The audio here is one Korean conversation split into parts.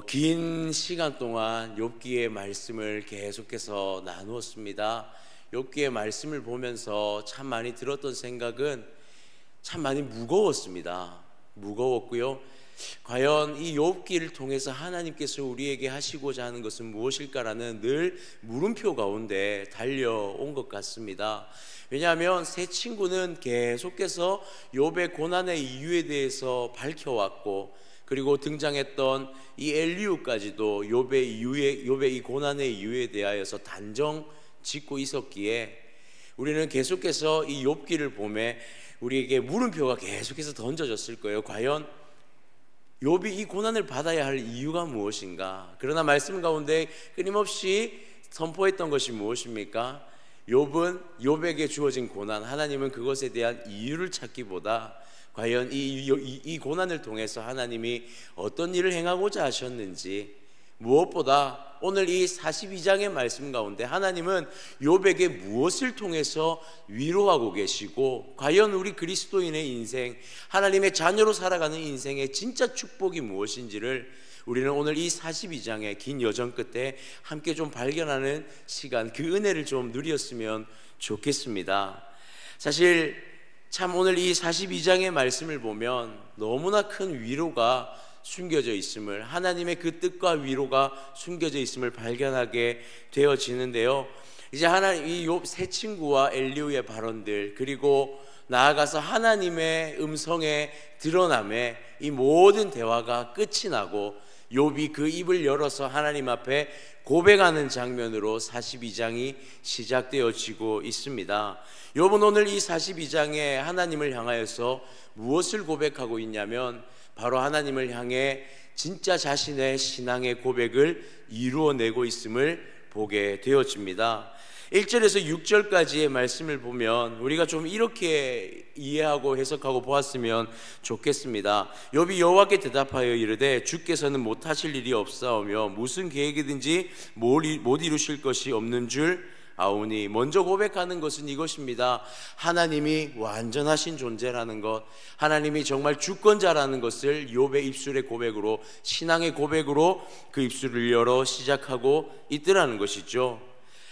긴 시간 동안 욥기의 말씀을 계속해서 나누었습니다. 욥기의 말씀을 보면서 참 많이 들었던 생각은 참 많이 무거웠습니다. 무거웠고요. 과연 이 욥기를 통해서 하나님께서 우리에게 하시고자 하는 것은 무엇일까라는 늘 물음표 가운데 달려온 것 같습니다. 왜냐하면 세 친구는 계속해서 욥의 고난의 이유에 대해서 밝혀왔고, 그리고 등장했던 이 엘리후까지도 욥의 이 고난의 이유에 대하여서 단정 짓고 있었기에 우리는 계속해서 이 욥기를 보며 우리에게 물음표가 계속해서 던져졌을 거예요. 과연 욥이 이 고난을 받아야 할 이유가 무엇인가? 그러나 말씀 가운데 끊임없이 선포했던 것이 무엇입니까? 욥에게 주어진 고난, 하나님은 그것에 대한 이유를 찾기보다 과연 이 고난을 통해서 하나님이 어떤 일을 행하고자 하셨는지, 무엇보다 오늘 이 42장의 말씀 가운데 하나님은 욥에게 무엇을 통해서 위로하고 계시고, 과연 우리 그리스도인의 인생, 하나님의 자녀로 살아가는 인생의 진짜 축복이 무엇인지를 우리는 오늘 이 42장의 긴 여정 끝에 함께 좀 발견하는 시간, 그 은혜를 좀 누렸으면 좋겠습니다. 사실 참 오늘 이 42장의 말씀을 보면 너무나 큰 위로가 숨겨져 있음을, 하나님의 그 뜻과 위로가 숨겨져 있음을 발견하게 되어지는데요. 이제 이 욥 세 친구와 엘리후의 발언들, 그리고 나아가서 하나님의 음성의 드러남에 이 모든 대화가 끝이 나고 욥이 그 입을 열어서 하나님 앞에 고백하는 장면으로 42장이 시작되어지고 있습니다. 욥은 오늘 이 42장에 하나님을 향하여서 무엇을 고백하고 있냐면 바로 하나님을 향해 진짜 자신의 신앙의 고백을 이루어내고 있음을 보게 되어집니다. 1절에서 6절까지의 말씀을 보면 우리가 좀 이렇게 이해하고 해석하고 보았으면 좋겠습니다. 욥이 여호와께 대답하여 이르되 주께서는 못하실 일이 없사오며 무슨 계획이든지 못 이루실 것이 없는 줄 아오니. 먼저 고백하는 것은 이것입니다. 하나님이 완전하신 존재라는 것, 하나님이 정말 주권자라는 것을 욥의 입술의 고백으로, 신앙의 고백으로 그 입술을 열어 시작하고 있더라는 것이죠.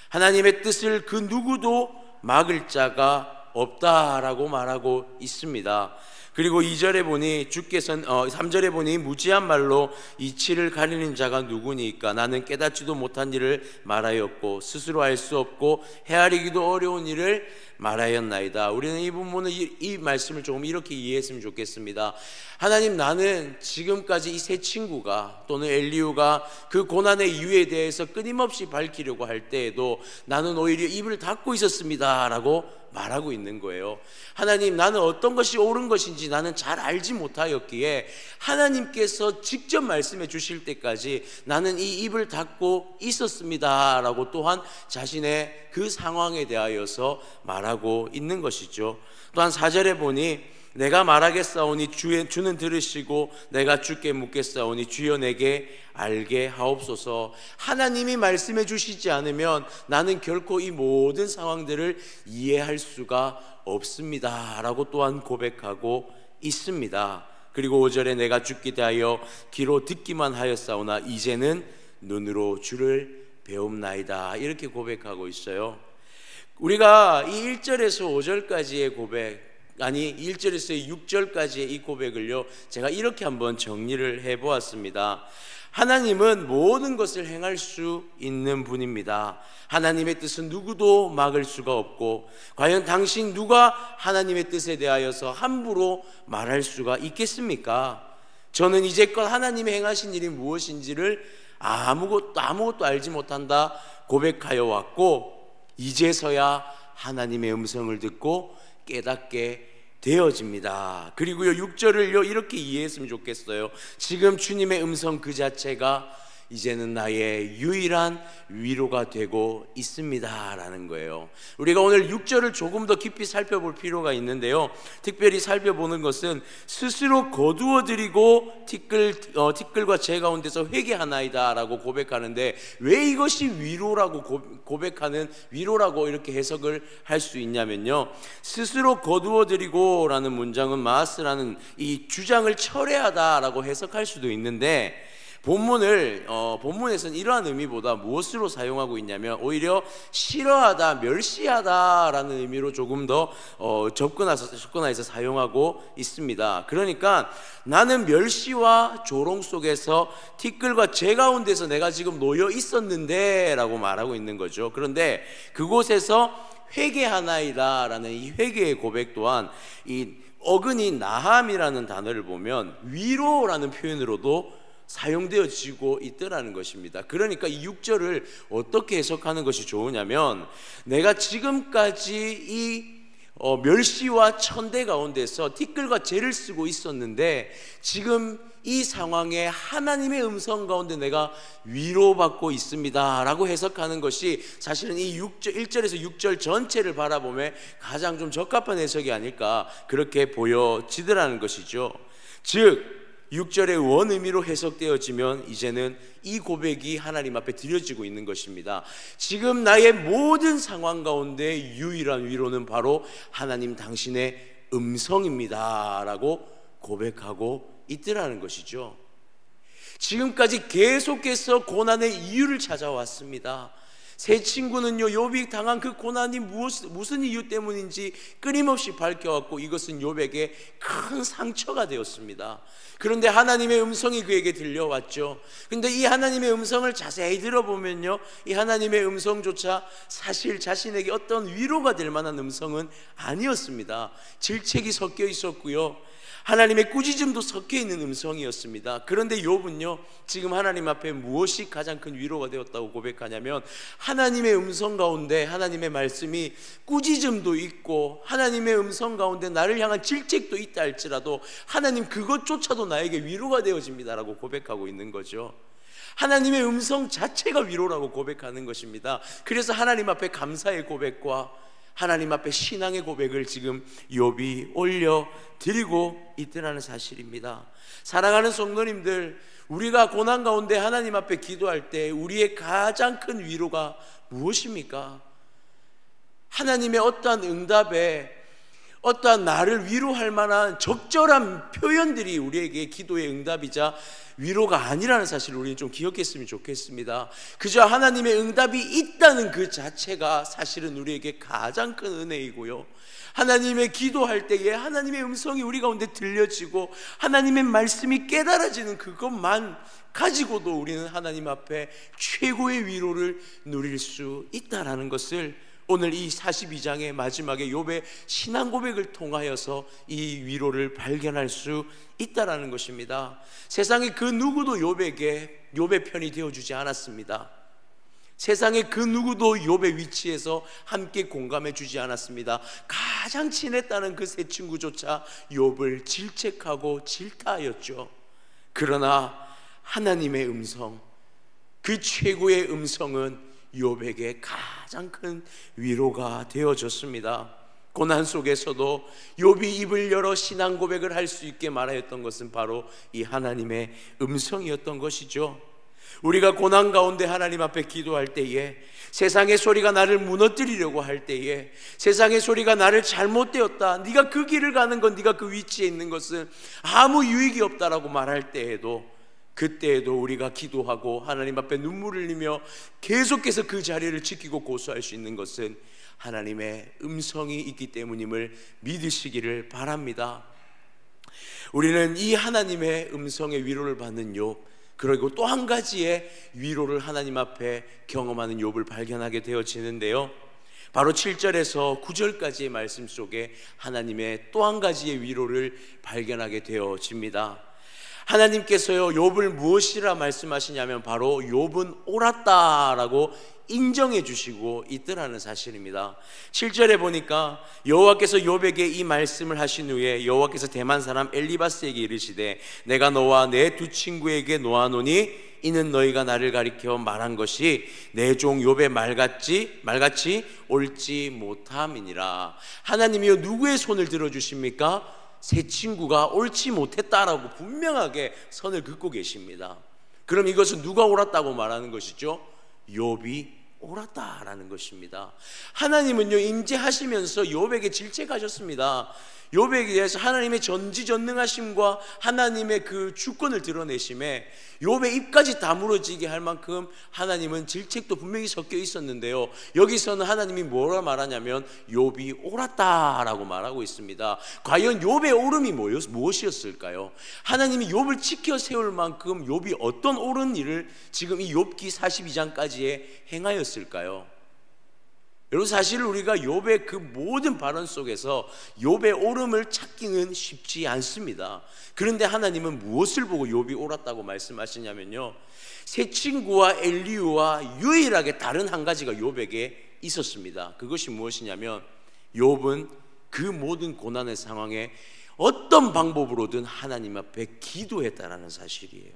하나님의 뜻을 그 누구도 막을 자가 없다라고 말하고 있습니다. 그리고 2절에 보니 3절에 보니 무지한 말로 이치를 가리는 자가 누구니까 나는 깨닫지도 못한 일을 말하였고 스스로 알 수 없고 헤아리기도 어려운 일을 말하였나이다. 우리는 이 부분은 이 말씀을 조금 이렇게 이해했으면 좋겠습니다. 하나님, 나는 지금까지 이 세 친구가 또는 엘리후가 그 고난의 이유에 대해서 끊임없이 밝히려고 할 때에도 나는 오히려 입을 닫고 있었습니다 라고 말하고 있는 거예요. 하나님, 나는 어떤 것이 옳은 것인지 나는 잘 알지 못하였기에 하나님께서 직접 말씀해 주실 때까지 나는 이 입을 닫고 있었습니다 라고 또한 자신의 그 상황에 대하여서 말하고 있는 것이죠. 또한 4절에 보니 내가 말하겠사오니 주는 들으시고 내가 주께 묻겠사오니 주여 내게 알게 하옵소서. 하나님이 말씀해 주시지 않으면 나는 결코 이 모든 상황들을 이해할 수가 없습니다 라고 또한 고백하고 있습니다. 그리고 5절에 내가 주께 대하여 귀로 듣기만 하였사오나 이제는 눈으로 주를 배움나이다 이렇게 고백하고 있어요. 우리가 이 1절에서 5절까지의 고백, 아니 1절에서 6절까지의 이 고백을요, 제가 이렇게 한번 정리를 해보았습니다. 하나님은 모든 것을 행할 수 있는 분입니다. 하나님의 뜻은 누구도 막을 수가 없고, 과연 당신 누가 하나님의 뜻에 대하여서 함부로 말할 수가 있겠습니까? 저는 이제껏 하나님이 행하신 일이 무엇인지를 아무것도 알지 못한다 고백하여 왔고, 이제서야 하나님의 음성을 듣고 깨닫게 되어집니다. 그리고요 6절을요 이렇게 이해했으면 좋겠어요. 지금 주님의 음성 그 자체가 이제는 나의 유일한 위로가 되고 있습니다 라는 거예요. 우리가 오늘 6절을 조금 더 깊이 살펴볼 필요가 있는데요, 특별히 살펴보는 것은 스스로 거두어드리고 티끌과 재 가운데서 회개하나이다 라고 고백하는데, 왜 이것이 위로라고 고백하는, 위로라고 이렇게 해석을 할 수 있냐면요, 스스로 거두어드리고 라는 문장은 마스라는 이 주장을 철회하다 라고 해석할 수도 있는데, 본문에서는 이러한 의미보다 무엇으로 사용하고 있냐면 오히려 싫어하다, 멸시하다라는 의미로 조금 더 접근해서 사용하고 있습니다. 그러니까 나는 멸시와 조롱 속에서 티끌과 재 가운데서 내가 지금 놓여 있었는데 라고 말하고 있는 거죠. 그런데 그곳에서 회개하나이다 라는 이 회개의 고백 또한 이 어근이 나함이라는 단어를 보면 위로라는 표현으로도 사용되어지고 있더라는 것입니다. 그러니까 이 6절을 어떻게 해석하는 것이 좋으냐면 내가 지금까지 이 멸시와 천대 가운데서 티끌과 재를 쓰고 있었는데 지금 이 상황에 하나님의 음성 가운데 내가 위로받고 있습니다 라고 해석하는 것이 사실은 이 1절에서 6절 전체를 바라보면 가장 좀 적합한 해석이 아닐까 그렇게 보여지더라는 것이죠. 즉 6절의 원의미로 해석되어지면 이제는 이 고백이 하나님 앞에 드려지고 있는 것입니다. 지금 나의 모든 상황 가운데 유일한 위로는 바로 하나님 당신의 음성입니다 라고 고백하고 있더라는 것이죠. 지금까지 계속해서 고난의 이유를 찾아왔습니다. 세 친구는요, 욥이 당한 그 고난이 무슨 이유 때문인지 끊임없이 밝혀왔고 이것은 욥에게 큰 상처가 되었습니다. 그런데 하나님의 음성이 그에게 들려왔죠. 그런데 이 하나님의 음성을 자세히 들어보면요, 이 하나님의 음성조차 사실 자신에게 어떤 위로가 될 만한 음성은 아니었습니다. 질책이 섞여 있었고요, 하나님의 꾸짖음도 섞여 있는 음성이었습니다. 그런데 욥은요, 지금 하나님 앞에 무엇이 가장 큰 위로가 되었다고 고백하냐면 하나님의 음성 가운데 하나님의 말씀이 꾸짖음도 있고 하나님의 음성 가운데 나를 향한 질책도 있다 할지라도 하나님 그것조차도 나에게 위로가 되어집니다라고 고백하고 있는 거죠. 하나님의 음성 자체가 위로라고 고백하는 것입니다. 그래서 하나님 앞에 감사의 고백과 하나님 앞에 신앙의 고백을 지금 욥이 올려드리고 있더라는 사실입니다. 사랑하는 성도님들, 우리가 고난 가운데 하나님 앞에 기도할 때 우리의 가장 큰 위로가 무엇입니까? 하나님의 어떠한 응답에 어떠한 나를 위로할 만한 적절한 표현들이 우리에게 기도의 응답이자 위로가 아니라는 사실을 우리는 좀 기억했으면 좋겠습니다. 그저 하나님의 응답이 있다는 그 자체가 사실은 우리에게 가장 큰 은혜이고요, 하나님의 기도할 때에 하나님의 음성이 우리 가운데 들려지고 하나님의 말씀이 깨달아지는 그것만 가지고도 우리는 하나님 앞에 최고의 위로를 누릴 수 있다는 것을 오늘 이 42장의 마지막에 욥의 신앙 고백을 통하여서 이 위로를 발견할 수 있다라는 것입니다. 세상의 그 누구도 욥의 편이 되어주지 않았습니다. 세상의 그 누구도 욥의 위치에서 함께 공감해 주지 않았습니다. 가장 친했다는 그 세 친구조차 욥을 질책하고 질타하였죠. 그러나 하나님의 음성, 그 최고의 음성은 욥에게 가장 큰 위로가 되어졌습니다. 고난 속에서도 욥이 입을 열어 신앙 고백을 할 수 있게 말하였던 것은 바로 이 하나님의 음성이었던 것이죠. 우리가 고난 가운데 하나님 앞에 기도할 때에, 세상의 소리가 나를 무너뜨리려고 할 때에, 세상의 소리가 나를 잘못되었다, 네가 그 길을 가는 건, 네가 그 위치에 있는 것은 아무 유익이 없다라고 말할 때에도, 그때에도 우리가 기도하고 하나님 앞에 눈물을 흘리며 계속해서 그 자리를 지키고 고수할 수 있는 것은 하나님의 음성이 있기 때문임을 믿으시기를 바랍니다. 우리는 이 하나님의 음성의 위로를 받는 욥, 그리고 또 한 가지의 위로를 하나님 앞에 경험하는 욥을 발견하게 되어지는데요, 바로 7절에서 9절까지의 말씀 속에 하나님의 또 한 가지의 위로를 발견하게 되어집니다. 하나님께서요, 욥을 무엇이라 말씀하시냐면 바로 욥은 옳았다라고 인정해 주시고 있더라는 사실입니다. 7절에 보니까 여호와께서 욥에게 이 말씀을 하신 후에 여호와께서 대만 사람 엘리바스에게 이르시되 내가 너와 내 두 친구에게 놓아노니 이는 너희가 나를 가리켜 말한 것이 내 종 욥의 말같이 옳지 못함이니라. 하나님이요, 누구의 손을 들어주십니까? 세 친구가 옳지 못했다라고 분명하게 선을 긋고 계십니다. 그럼 이것은 누가 옳았다고 말하는 것이죠? 욥이 옳았다라는 것입니다. 하나님은요, 임재하시면서 욥에게 질책하셨습니다. 욥에게 대해서 하나님의 전지전능하심과 하나님의 그 주권을 드러내심에 욥의 입까지 다물어지게 할 만큼 하나님은 질책도 분명히 섞여 있었는데요, 여기서는 하나님이 뭐라 말하냐면 욥이 옳았다라고 말하고 있습니다. 과연 욥의 옳음이 무엇이었을까요? 하나님이 욥을 지켜 세울 만큼 욥이 어떤 옳은 일을 지금 이 욥기 42장까지에 행하였을까요? 여러분, 사실 우리가 욥의 그 모든 발언 속에서 욥의 옳음을 찾기는 쉽지 않습니다. 그런데 하나님은 무엇을 보고 욥이 옳았다고 말씀하시냐면요, 세 친구와 엘리후와 유일하게 다른 한 가지가 욥에게 있었습니다. 그것이 무엇이냐면 욥은 그 모든 고난의 상황에 어떤 방법으로든 하나님 앞에 기도했다라는 사실이에요.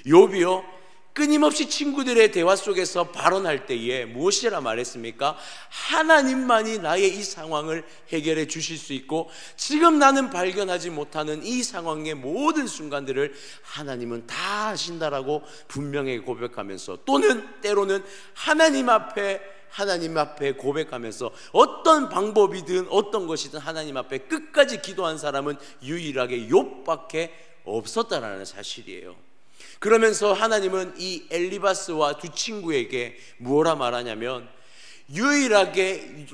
욥이요, 끊임없이 친구들의 대화 속에서 발언할 때에 무엇이라 말했습니까? 하나님만이 나의 이 상황을 해결해 주실 수 있고, 지금 나는 발견하지 못하는 이 상황의 모든 순간들을 하나님은 다 하신다라고 분명하게 고백하면서, 또는 때로는 하나님 앞에 고백하면서 어떤 방법이든 어떤 것이든 하나님 앞에 끝까지 기도한 사람은 유일하게 욥밖에 없었다라는 사실이에요. 그러면서 하나님은 이 엘리바스와 두 친구에게 뭐라 말하냐면, 유일하게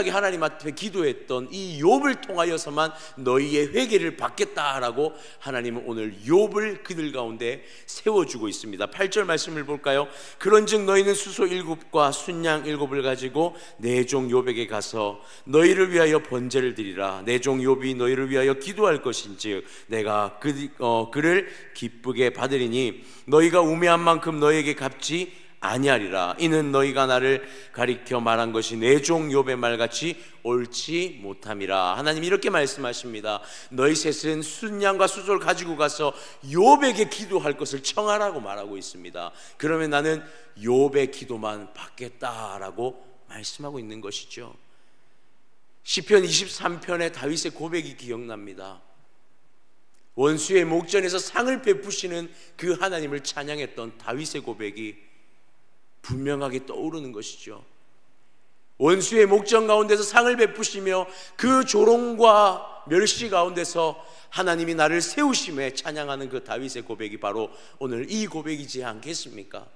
하나님 앞에 기도했던 이 욥을 통하여서만 너희의 회개를 받겠다라고 하나님은 오늘 욥을 그들 가운데 세워주고 있습니다. 8절 말씀을 볼까요? 그런즉 너희는 수소 7과 순양 7을 가지고 내 종 욥에게 가서 너희를 위하여 번제를 드리라. 내 종 욥이 너희를 위하여 기도할 것인즉 내가 그를 기쁘게 받으리니 너희가 우매한 만큼 너희에게 갚지 아니하리라. 이는 너희가 나를 가리켜 말한 것이 내 종 욥의 말같이 옳지 못함이라. 하나님 이렇게 말씀하십니다. 너희 셋은 순양과 수소를 가지고 가서 욥에게 기도할 것을 청하라고 말하고 있습니다. 그러면 나는 욥의 기도만 받겠다라고 말씀하고 있는 것이죠. 시편 23편의 다윗의 고백이 기억납니다. 원수의 목전에서 상을 베푸시는 그 하나님을 찬양했던 다윗의 고백이 분명하게 떠오르는 것이죠. 원수의 목전 가운데서 상을 베푸시며 그 조롱과 멸시 가운데서 하나님이 나를 세우심에 찬양하는 그 다윗의 고백이 바로 오늘 이 고백이지 않겠습니까?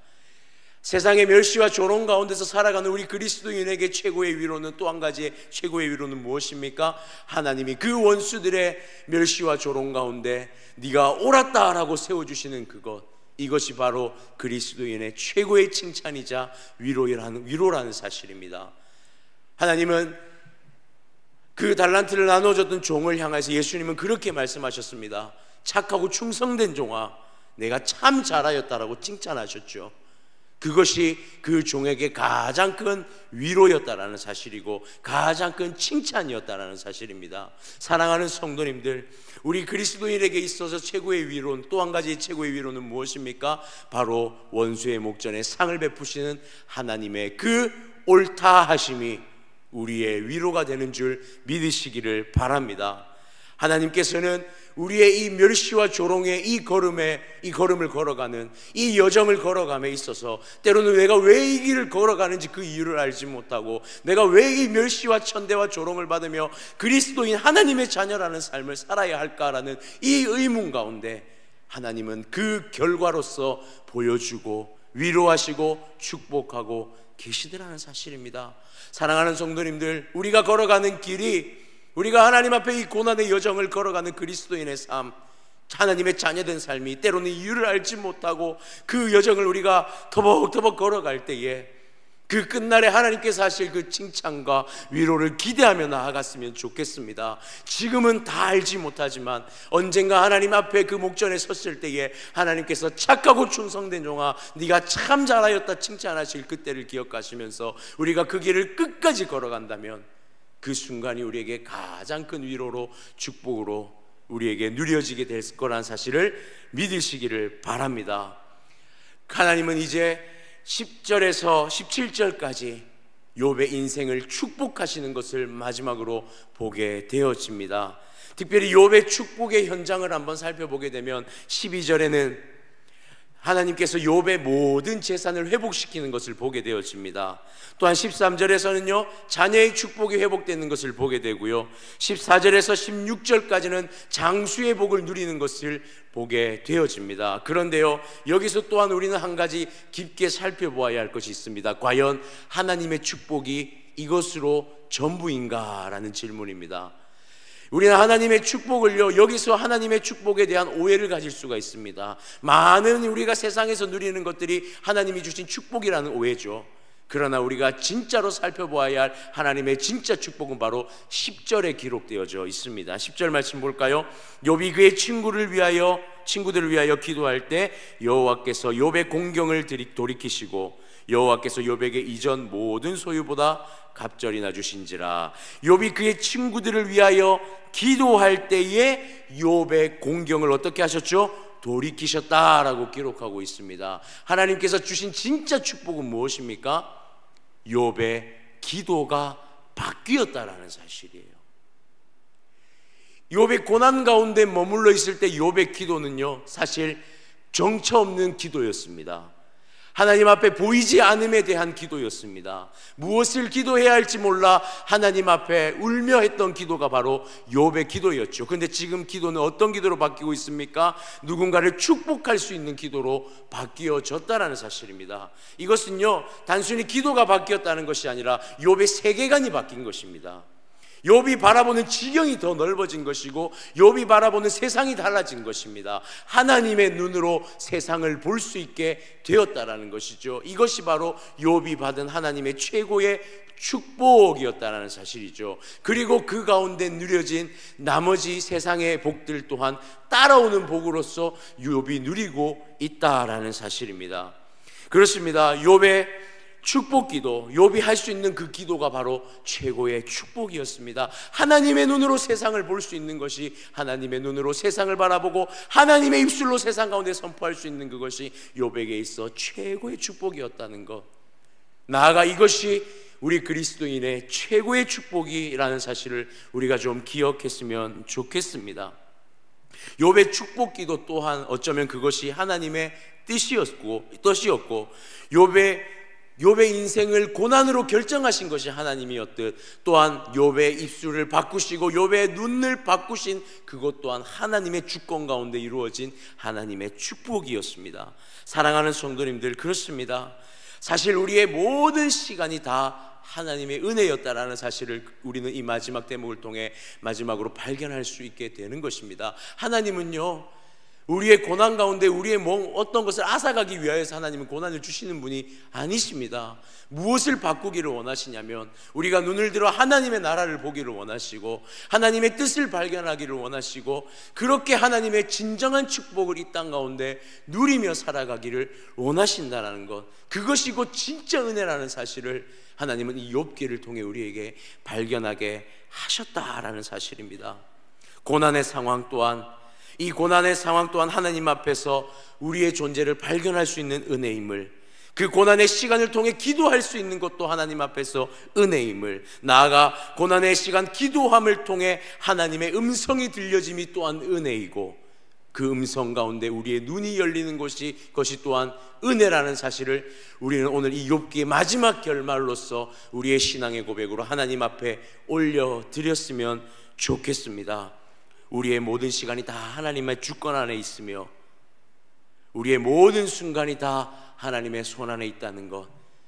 세상의 멸시와 조롱 가운데서 살아가는 우리 그리스도인에게 최고의 위로는, 또 한 가지의 최고의 위로는 무엇입니까? 하나님이 그 원수들의 멸시와 조롱 가운데 네가 옳았다라고 세워주시는 그것, 이것이 바로 그리스도인의 최고의 칭찬이자 위로라는 사실입니다. 하나님은 그 달란트를 나눠줬던 종을 향해서 예수님은 그렇게 말씀하셨습니다. 착하고 충성된 종아, 내가 참 잘하였다라고 칭찬하셨죠. 그것이 그 종에게 가장 큰 위로였다라는 사실이고 가장 큰 칭찬이었다라는 사실입니다. 사랑하는 성도님들, 우리 그리스도인에게 있어서 최고의 위로는, 또 한 가지 최고의 위로는 무엇입니까? 바로 원수의 목전에 상을 베푸시는 하나님의 그 옳다 하심이 우리의 위로가 되는 줄 믿으시기를 바랍니다. 하나님께서는 우리의 이 멸시와 조롱의 이 걸음을 걸어가는, 이 여정을 걸어감에 있어서 때로는 내가 왜 이 길을 걸어가는지 그 이유를 알지 못하고, 내가 왜 이 멸시와 천대와 조롱을 받으며 그리스도인 하나님의 자녀라는 삶을 살아야 할까라는 이 의문 가운데 하나님은 그 결과로서 보여주고 위로하시고 축복하고 계시더라는 사실입니다. 사랑하는 성도님들, 우리가 걸어가는 길이, 우리가 하나님 앞에 이 고난의 여정을 걸어가는 그리스도인의 삶, 하나님의 자녀된 삶이 때로는 이유를 알지 못하고 그 여정을 우리가 터벅터벅 걸어갈 때에 그 끝날에 하나님께서 하실 그 칭찬과 위로를 기대하며 나아갔으면 좋겠습니다. 지금은 다 알지 못하지만 언젠가 하나님 앞에 그 목전에 섰을 때에 하나님께서 착하고 충성된 종아, 네가 참 잘하였다 칭찬하실 그때를 기억하시면서 우리가 그 길을 끝까지 걸어간다면 그 순간이 우리에게 가장 큰 위로로, 축복으로 우리에게 누려지게 될 거라는 사실을 믿으시기를 바랍니다. 하나님은 이제 10절에서 17절까지 욥의 인생을 축복하시는 것을 마지막으로 보게 되어집니다. 특별히 욥의 축복의 현장을 한번 살펴보게 되면 12절에는 하나님께서 욥의 모든 재산을 회복시키는 것을 보게 되어집니다. 또한 13절에서는요 자녀의 축복이 회복되는 것을 보게 되고요, 14절에서 16절까지는 장수의 복을 누리는 것을 보게 되어집니다. 그런데요 여기서 또한 우리는 한 가지 깊게 살펴보아야 할 것이 있습니다. 과연 하나님의 축복이 이것으로 전부인가? 라는 질문입니다. 우리는 하나님의 축복을요, 여기서 하나님의 축복에 대한 오해를 가질 수가 있습니다. 많은 우리가 세상에서 누리는 것들이 하나님이 주신 축복이라는 오해죠. 그러나 우리가 진짜로 살펴보아야 할 하나님의 진짜 축복은 바로 10절에 기록되어져 있습니다. 10절 말씀 볼까요? 욥이 그의 친구들을 위하여 기도할 때 여호와께서 욥의 공경을 돌이키시고 여호와께서 욥에게 이전 모든 소유보다 갑절이나 주신지라. 욥이 그의 친구들을 위하여 기도할 때에 욥의 공경을 어떻게 하셨죠? 돌이키셨다라고 기록하고 있습니다. 하나님께서 주신 진짜 축복은 무엇입니까? 욥의 기도가 바뀌었다라는 사실이에요. 욥의 고난 가운데 머물러 있을 때 욥의 기도는요 사실 정처 없는 기도였습니다. 하나님 앞에 보이지 않음에 대한 기도였습니다. 무엇을 기도해야 할지 몰라 하나님 앞에 울며 했던 기도가 바로 욥의 기도였죠. 그런데 지금 기도는 어떤 기도로 바뀌고 있습니까? 누군가를 축복할 수 있는 기도로 바뀌어졌다는 사실입니다. 이것은요 단순히 기도가 바뀌었다는 것이 아니라 욥의 세계관이 바뀐 것입니다. 욥이 바라보는 지경이 더 넓어진 것이고 욥이 바라보는 세상이 달라진 것입니다. 하나님의 눈으로 세상을 볼 수 있게 되었다라는 것이죠. 이것이 바로 욥이 받은 하나님의 최고의 축복이었다라는 사실이죠. 그리고 그 가운데 누려진 나머지 세상의 복들 또한 따라오는 복으로서 욥이 누리고 있다라는 사실입니다. 그렇습니다. 욥의 축복기도, 욥이 할 수 있는 그 기도가 바로 최고의 축복이었습니다. 하나님의 눈으로 세상을 볼 수 있는 것이, 하나님의 눈으로 세상을 바라보고 하나님의 입술로 세상 가운데 선포할 수 있는 그것이 욥에게 있어 최고의 축복이었다는 것, 나아가 이것이 우리 그리스도인의 최고의 축복이라는 사실을 우리가 좀 기억했으면 좋겠습니다. 욥의 축복기도 또한 어쩌면 그것이 하나님의 뜻이었고 욥의 인생을 고난으로 결정하신 것이 하나님이었듯, 또한 욥의 입술을 바꾸시고 욥의 눈을 바꾸신 그것 또한 하나님의 주권 가운데 이루어진 하나님의 축복이었습니다. 사랑하는 성도님들, 그렇습니다. 사실 우리의 모든 시간이 다 하나님의 은혜였다라는 사실을 우리는 이 마지막 대목을 통해 마지막으로 발견할 수 있게 되는 것입니다. 하나님은요 우리의 고난 가운데 우리의 어떤 것을 앗아가기 위하여서 하나님은 고난을 주시는 분이 아니십니다. 무엇을 바꾸기를 원하시냐면 우리가 눈을 들어 하나님의 나라를 보기를 원하시고 하나님의 뜻을 발견하기를 원하시고 그렇게 하나님의 진정한 축복을 이 땅 가운데 누리며 살아가기를 원하신다는 것, 그것이 곧 진짜 은혜라는 사실을 하나님은 이 욥기를 통해 우리에게 발견하게 하셨다라는 사실입니다. 고난의 상황 또한, 이 고난의 상황 또한 하나님 앞에서 우리의 존재를 발견할 수 있는 은혜임을, 그 고난의 시간을 통해 기도할 수 있는 것도 하나님 앞에서 은혜임을, 나아가 고난의 시간 기도함을 통해 하나님의 음성이 들려짐이 또한 은혜이고, 그 음성 가운데 우리의 눈이 열리는 것이 또한 은혜라는 사실을 우리는 오늘 이 욥기의 마지막 결말로서 우리의 신앙의 고백으로 하나님 앞에 올려드렸으면 좋겠습니다. 우리의 모든 시간이 다 하나님의 주권 안에 있으며 우리의 모든 순간이 다 하나님의 손 안에 있다는 것,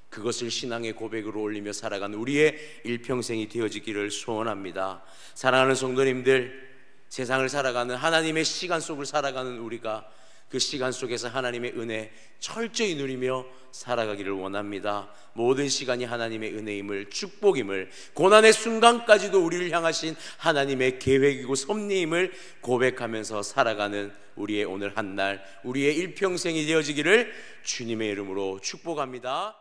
그것을 신앙의 고백으로 올리며 살아가는 우리의 일평생이 되어지기를 소원합니다. 사랑하는 성도님들, 세상을 살아가는, 하나님의 시간 속을 살아가는 우리가 그 시간 속에서 하나님의 은혜 철저히 누리며 살아가기를 원합니다. 모든 시간이 하나님의 은혜임을, 축복임을, 고난의 순간까지도 우리를 향하신 하나님의 계획이고 섭리임을 고백하면서 살아가는 우리의 오늘 한날, 우리의 일평생이 되어지기를 주님의 이름으로 축복합니다.